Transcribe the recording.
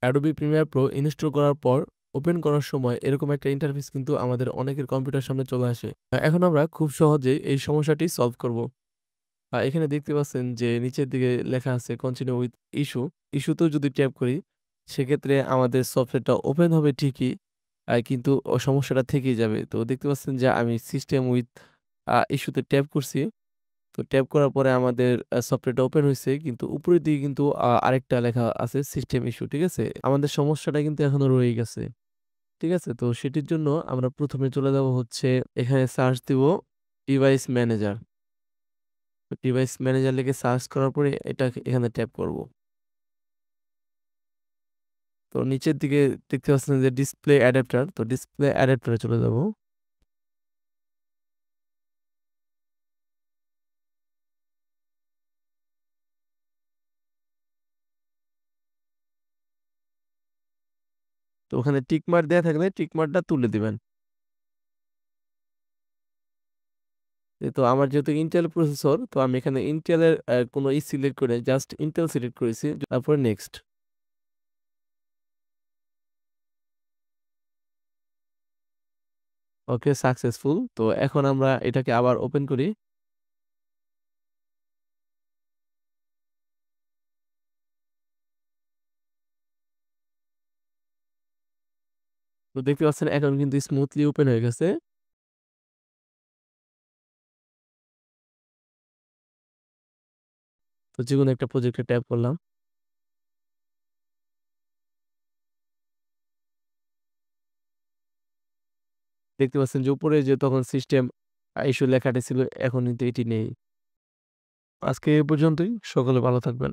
Adobe Premiere Pro install করার পর open করার সময় এরকম একটা ইন্টারফেস কিন্তু আমাদের অনেকের কম্পিউটার সামনে চলে আসে। এখন আমরা খুব সহজেই এই সমস্যাটি সলভ করব। এখানে দেখতে পাচ্ছেন যে নিচের দিকে লেখা আছে কন্টিনিউ উইথ ইস্যু। ইস্যুতেও যদি ট্যাপ করি, সেক্ষেত্রে আমাদের সফটওয়্যারটা ওপেন হবে ঠিকই, কিন্তু সমস্যাটা থেকেই যাবে। তো দেখতে পাচ্ছেন যে আমি সিস্টেম উইথ ইস্যুতে ট্যাপ করছি। তো ট্যাপ করার পরে আমাদের সফটওয়্যারটা ওপেন হইছে। কিন্তু উপরের দিকে কিন্তু আরেকটা লেখা আছে সিস্টেম ইস্যু। ঠিক আছে? আমাদের সমস্যাটা কিন্তু এখনো রয়েই গেছে। ঠিক আছে? তো সেটির জন্য আমরা ১ম এ চলে যাব হচ্ছে এখানে সার্চ দিব ডিভাইস ম্যানেজার। ডিভাইস ম্যানেজার লিখে সার্চ করার পরে এখানে ট্যাপ করব। তো নিচের দিকে দেখতে পাচ্ছেন যে ডিসপ্লে অ্যাডাপ্টার। তো ডিসপ্লে অ্যাডাপ্টারে চলে যাব। তো ওখানে টিক মার্ক দেয়া থাকলে টিক মার্কটা তুলে দিবেন। তো আমার যেহেতু Intel প্রসেসর, তো আমি এখানে Intel এর কোনো সিলেক্ট করে জাস্ট Intel সিলেক্ট করেছি। তারপরে নেক্সট। ওকে, সাকসেসফুল। তো এখন আমরা এটাকে আবার ওপেন করি। তো দেখতে পাচ্ছেন এখন কিন্তু স্মুথলি ওপেন হয়ে গেছে। তো যেকোনো একটা প্রজেক্টে ট্যাপ করলাম। দেখতে পাচ্ছেন যে উপরে যে তখন সিস্টেম ইস্যু লেখাটি ছিল, এখন কিন্তু এটি নেই। আজকে এ পর্যন্তই। সকলে ভালো থাকবেন।